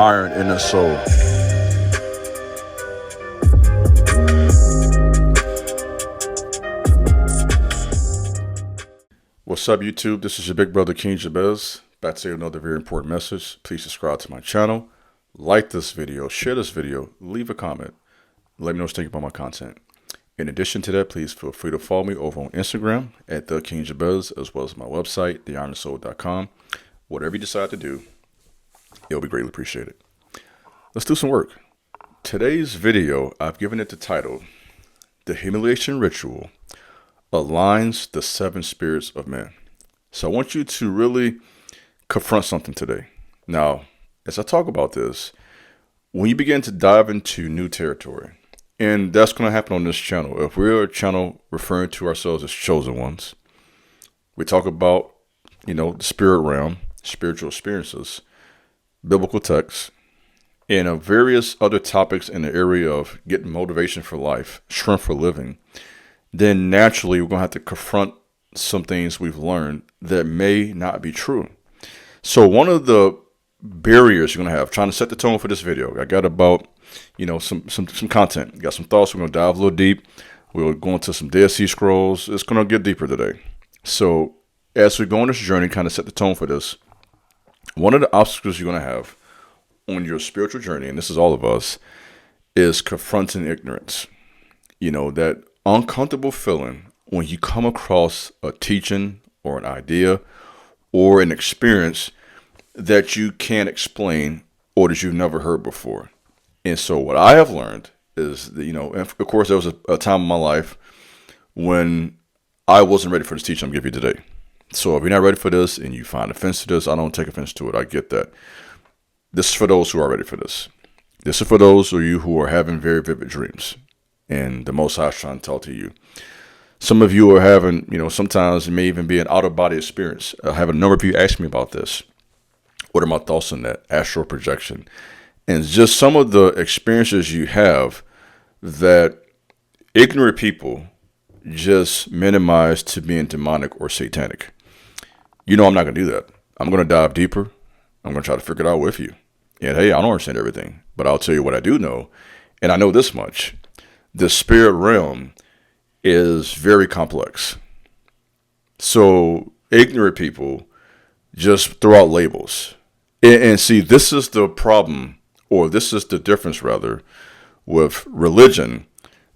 iron in the soul. What's up, YouTube? This is your big brother King Jabez. Back to say another very important message. Please subscribe to my channel, like this video, share this video, leave a comment. Let me know what you think about my content. In addition to that, please feel free to follow me over on Instagram at The King Jabez, as well as my website, theironandsoul.com. Whatever you decide to do, it'll be greatly appreciated. Let's do some work. Today's video, I've given it the title, The Humiliation Ritual Aligns the 7 Spirits of Men. So I want you to really confront something today. Now, as I talk about this, when you begin to dive into new territory, and that's going to happen on this channel. If we're a channel referring to ourselves as chosen ones, we talk about, the spirit realm, spiritual experiences, biblical texts, and various other topics in the area of getting motivation for life, strength for living, then naturally we're going to have to confront some things we've learned that may not be true. So one of the barriers you're going to have, trying to set the tone for this video, I got about some content. Got some thoughts. We're going to dive a little deep. We'll go into some Dead Sea Scrolls. It's going to get deeper today. So as we go on this journey, kind of set the tone for this, one of the obstacles you're going to have on your spiritual journey, and this is all of us, is confronting ignorance. That uncomfortable feeling when you come across a teaching or an idea or an experience that you can't explain or that you've never heard before. And so what I have learned is that, and of course, there was a time in my life when I wasn't ready for this teaching I'm giving you today. So if you're not ready for this and you find offense to this, I don't take offense to it. I get that. This is for those who are ready for this. This is for those of you who are having very vivid dreams. And the Most High is trying to tell to you. Some of you are having, sometimes it may even be an out-of-body experience. I have a number of you ask me about this. What are my thoughts on that? Astral projection. And just some of the experiences you have that ignorant people just minimize to being demonic or satanic. I'm not going to do that. I'm going to dive deeper. I'm going to try to figure it out with you. And hey, I don't understand everything, but I'll tell you what I do know. And I know this much. The spirit realm is very complex. So ignorant people just throw out labels. And see, this is the problem, or this is the difference, rather, with religion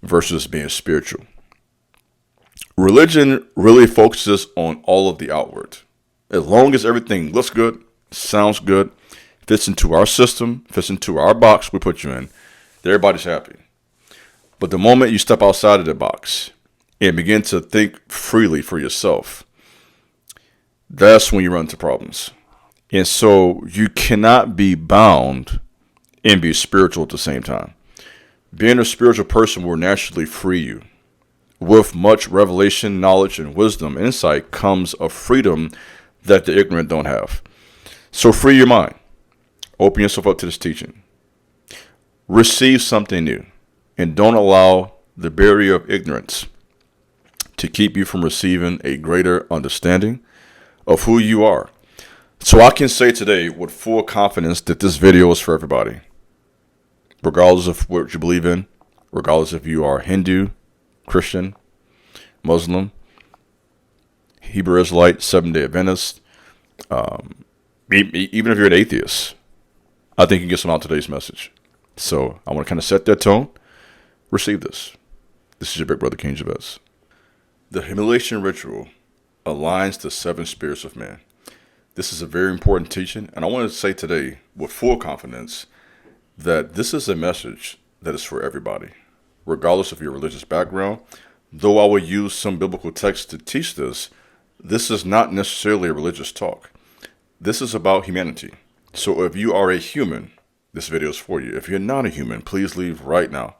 versus being spiritual. Religion really focuses on all of the outward. As long as everything looks good, sounds good, fits into our system, fits into our box we put you in, everybody's happy. But the moment you step outside of the box and begin to think freely for yourself, that's when you run into problems. And so you cannot be bound and be spiritual at the same time. Being a spiritual person will naturally free you. With much revelation, knowledge, and wisdom, insight comes a freedom that the ignorant don't have. So free your mind. Open yourself up to this teaching. Receive something new. And don't allow the barrier of ignorance to keep you from receiving a greater understanding of who you are. So I can say today with full confidence that this video is for everybody. Regardless of what you believe in, regardless if you are Hindu, Christian, Muslim, Hebrew Israelite, Seventh-day Adventist, even if you're an atheist, I think you can get some out of today's message. So I want to kind of set that tone. Receive this. This is your big brother King Jabez. The humiliation ritual aligns the 7 spirits of man. This is a very important teaching, and I want to say today with full confidence that this is a message that is for everybody, regardless of your religious background. Though I will use some biblical texts to teach this, this is not necessarily a religious talk. This is about humanity. So if you are a human, this video is for you. If you're not a human, please leave right now.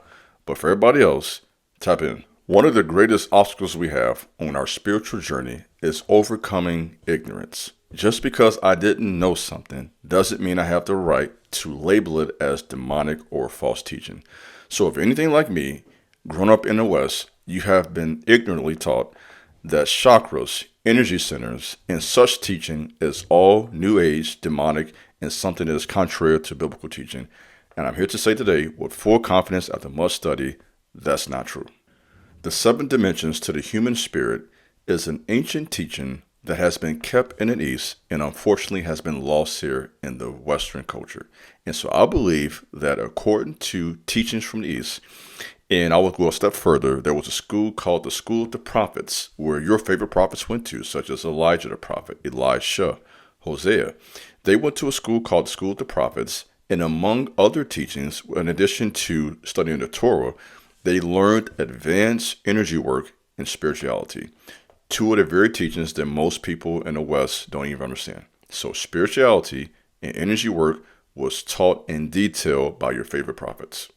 But for everybody else, tap in. One of the greatest obstacles we have on our spiritual journey is overcoming ignorance. Just because I didn't know something doesn't mean I have the right to label it as demonic or false teaching. So if you're anything like me, grown up in the West, you have been ignorantly taught that chakras, energy centers, and such teaching is all New Age, demonic, and something that is contrary to biblical teaching. And I'm here to say today, with full confidence after much study, that's not true. The 7 dimensions to the human spirit is an ancient teaching that has been kept in the East and unfortunately has been lost here in the Western culture. And so I believe that according to teachings from the East, and I will go a step further, there was a school called the School of the Prophets, where your favorite prophets went to, such as Elijah the prophet, Elisha, Hosea. They went to a school called the School of the Prophets, and among other teachings, in addition to studying the Torah, they learned advanced energy work and spirituality. 2 of the very teachings that most people in the West don't even understand. So spirituality and energy work was taught in detail by your favorite prophets.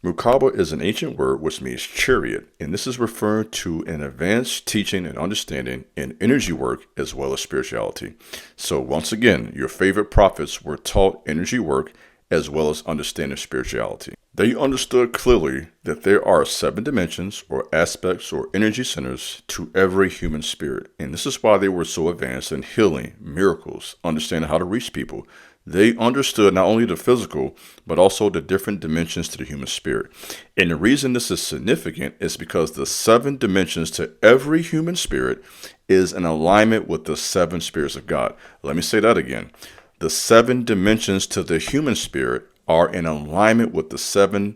Mukaba is an ancient word which means chariot, and this is referring to an advanced teaching and understanding in energy work as well as spirituality. So once again, your favorite prophets were taught energy work as well as understanding spirituality. They understood clearly that there are 7 dimensions or aspects or energy centers to every human spirit. And this is why they were so advanced in healing, miracles, understanding how to reach people. They understood not only the physical, but also the different dimensions to the human spirit. And the reason this is significant is because the 7 dimensions to every human spirit is in alignment with the 7 spirits of God. Let me say that again. The 7 dimensions to the human spirit are in alignment with the 7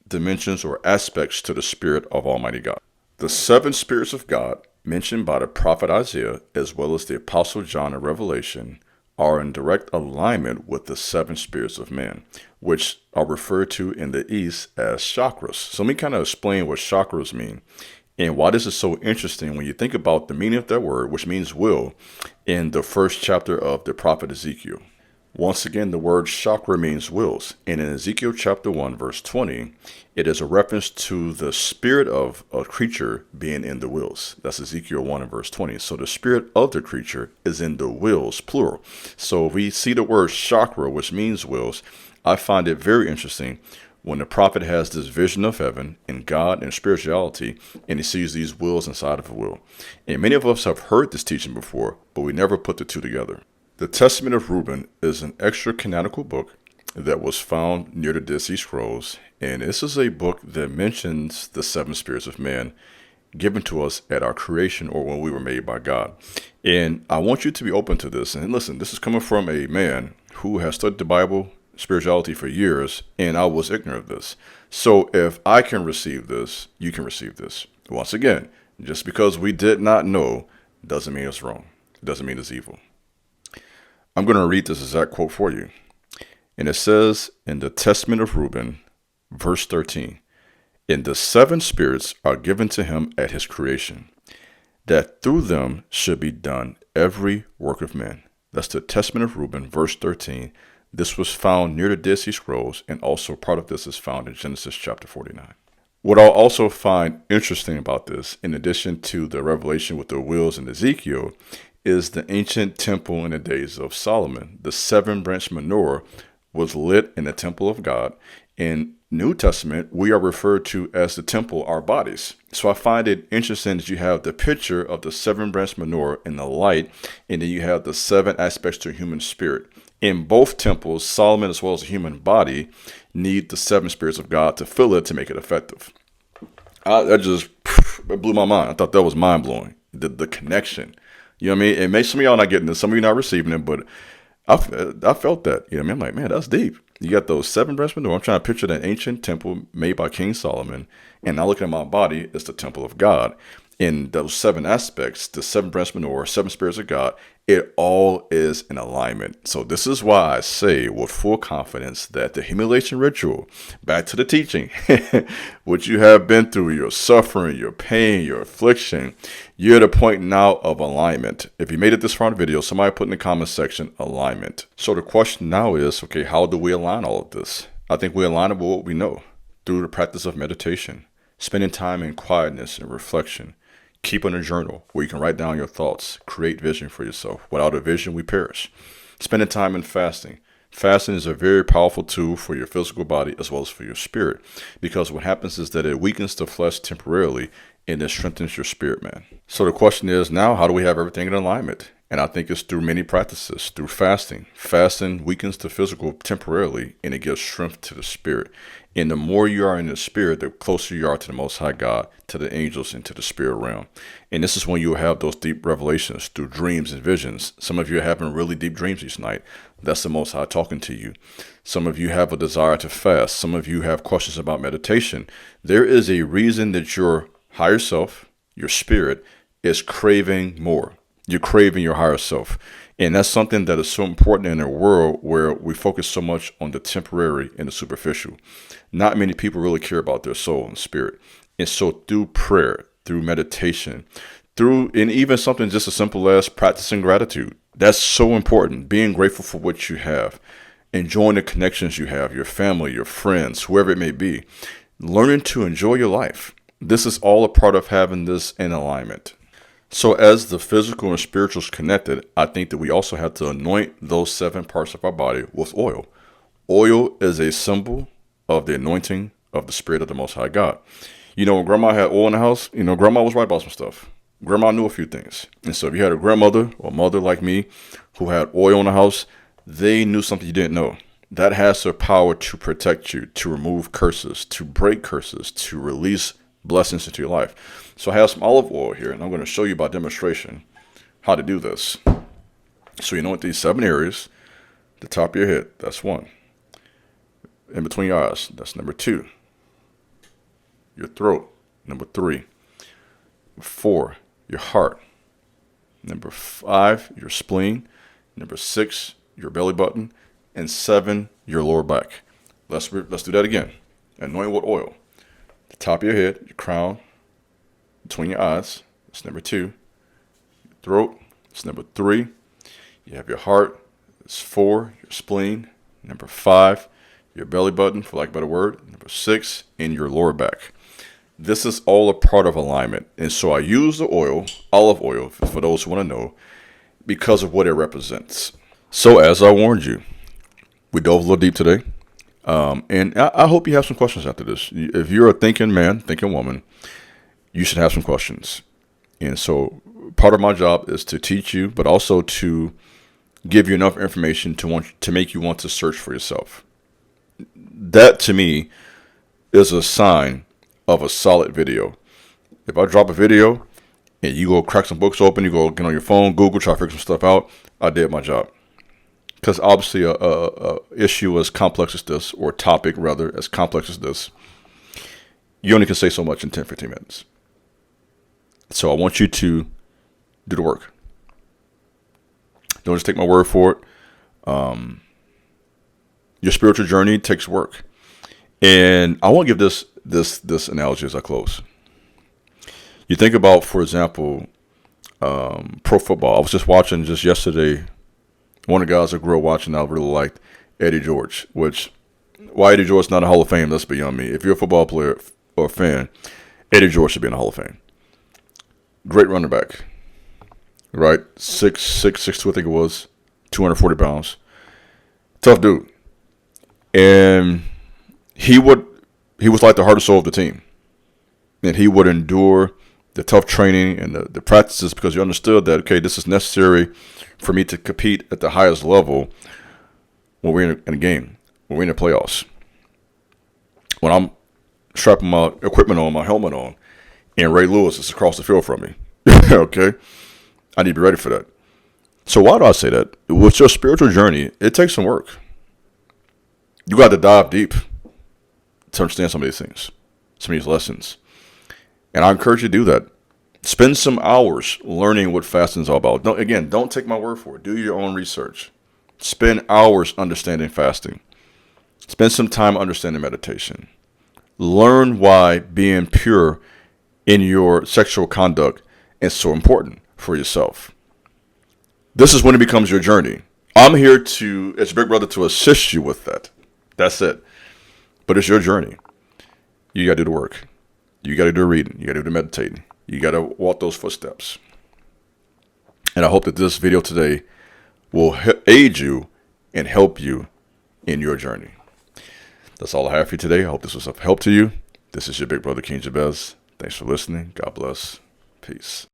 dimensions or aspects to the Spirit of Almighty God. The 7 spirits of God mentioned by the prophet Isaiah as well as the apostle John in Revelation are in direct alignment with the 7 spirits of man, which are referred to in the East as chakras. So let me kind of explain what chakras mean and why this is so interesting when you think about the meaning of that word, which means will, in the first chapter of the prophet Ezekiel. Once again, the word chakra means wills. And in Ezekiel chapter 1, verse 20, it is a reference to the spirit of a creature being in the wills. That's Ezekiel 1 and verse 20. So the spirit of the creature is in the wills, plural. So we see the word chakra, which means wills. I find it very interesting when the prophet has this vision of heaven and God and spirituality, and he sees these wills inside of a will. And many of us have heard this teaching before, but we never put the 2 together. The Testament of Reuben is an extra canonical book that was found near the Dead Sea Scrolls, and this is a book that mentions the 7 spirits of man given to us at our creation or when we were made by God. And I want you to be open to this. And listen, this is coming from a man who has studied the Bible, spirituality for years, and I was ignorant of this. So if I can receive this, you can receive this. Once again, just because we did not know doesn't mean it's wrong. It doesn't mean it's evil. I'm going to read this exact quote for you. And it says in the Testament of Reuben, verse 13, "And the 7 spirits are given to him at his creation, that through them should be done every work of men." That's the Testament of Reuben, verse 13. This was found near the Dead Sea Scrolls, and also part of this is found in Genesis chapter 49. What I'll also find interesting about this, in addition to the revelation with the wills in Ezekiel, is the ancient temple in the days of Solomon. The 7-branch menorah was lit in the temple of God. In New Testament, we are referred to as the temple, our bodies. So I find it interesting that you have the picture of the 7-branch menorah in the light, and then you have the 7 aspects to human spirit. In both temples, Solomon as well as the human body need the 7 spirits of God to fill it to make it effective. That just blew my mind. I thought that was mind-blowing, the connection. You know what I mean? It may some of y'all not getting this, some of you not receiving it, but I felt that. You know what I mean? I'm like, man, that's deep. You got those 7-branch menorah. I'm trying to picture that ancient temple made by King Solomon, and now looking at my body, it's the temple of God. In those 7 aspects, the 7-branch menorah, 7 spirits of God, it all is in alignment. So this is why I say with full confidence that the humiliation ritual, back to the teaching, what you have been through, your suffering, your pain, your affliction, you're at a point now of alignment. If you made it this far in the video, somebody put in the comment section, alignment. So the question now is, okay, how do we align all of this? I think we align it with what we know through the practice of meditation, spending time in quietness and reflection, keeping a journal where you can write down your thoughts, create vision for yourself. Without a vision, we perish. Spending time in fasting. Fasting is a very powerful tool for your physical body as well as for your spirit, because what happens is that it weakens the flesh temporarily and it strengthens your spirit, man. So the question is now, how do we have everything in alignment? And I think it's through many practices, through fasting. Fasting weakens the physical temporarily, and it gives strength to the spirit. And the more you are in the spirit, the closer you are to the Most High God, to the angels, and to the spirit realm. And this is when you'll have those deep revelations through dreams and visions. Some of you are having really deep dreams each night. That's the Most High talking to you. Some of you have a desire to fast. Some of you have questions about meditation. There is a reason that your higher self, your spirit, is craving more. You're craving your higher self. And that's something that is so important in a world where we focus so much on the temporary and the superficial. Not many people really care about their soul and spirit. And so through prayer, through meditation, and even something just as simple as practicing gratitude, that's so important. Being grateful for what you have, enjoying the connections you have, your family, your friends, whoever it may be, learning to enjoy your life. This is all a part of having this in alignment. So as the physical and spiritual is connected, I think that we also have to anoint those 7 parts of our body with oil. Oil is a symbol of the anointing of the Spirit of the Most High God. When grandma had oil in the house, grandma was right about some stuff. Grandma knew a few things. And so if you had a grandmother or mother like me who had oil in the house, they knew something you didn't know. That has the power to protect you, to remove curses, to break curses, to release blessings into your life. So I have some olive oil here, and I'm going to show you by demonstration how to do this. So you know what these 7 areas, the top of your head, that's 1. In between your eyes, that's number 2. Your throat, number 3. 4, your heart. Number 5, your spleen. Number 6, your belly button. And 7, your lower back. Let's do that again. Anoint with oil. The top of your head, your crown, between your eyes, that's number 2. Your throat, that's number 3. You have your heart, that's 4. Your spleen, number 5. Your belly button, for lack of a better word, number 6. And your lower back. This is all a part of alignment. And so I use the oil, olive oil, for those who want to know, because of what it represents. So as I warned you, we dove a little deep today. And I hope you have some questions after this. If you're a thinking man, thinking woman, you should have some questions. And so part of my job is to teach you, but also to give you enough information to make you want to search for yourself. That to me is a sign of a solid video. If I drop a video and you go crack some books open, you go get on your phone, Google, try to figure some stuff out, I did my job. Because obviously a issue as complex as this, or topic rather, as complex as this, you only can say so much in 10, 15 minutes. So I want you to do the work. Don't just take my word for it. Your spiritual journey takes work. And I want to give this analogy as I close. You think about, for example, pro football. I was just watching yesterday. One of the guys I grew up watching, I really liked Eddie George, why Eddie George is not a Hall of Fame, that's beyond me. If you're a football player or a fan, Eddie George should be in the Hall of Fame. Great running back, right? 6'2", I think it was, 240 pounds. Tough dude. And he was like the heart and soul of the team. And he would endure the tough training and the practices because he understood that, okay, this is necessary for me to compete at the highest level when we're in a game, when we're in the playoffs. When I'm strapping my equipment on, my helmet on, and Ray Lewis is across the field from me, okay, I need to be ready for that. So why do I say that? With your spiritual journey, it takes some work. You got to dive deep to understand some of these things, some of these lessons. And I encourage you to do that. Spend some hours learning what fasting is all about. Don't take my word for it. Do your own research. Spend hours understanding fasting. Spend some time understanding meditation. Learn why being pure in your sexual conduct is so important for yourself. This is when it becomes your journey. I'm here as Big Brother to assist you with that. That's it. But it's your journey. You got to do the work. You got to do the reading. You got to do the meditating. You got to walk those footsteps. And I hope that this video today will aid you and help you in your journey. That's all I have for you today. I hope this was of help to you. This is your Big Brother King Jabez. Thanks for listening. God bless. Peace.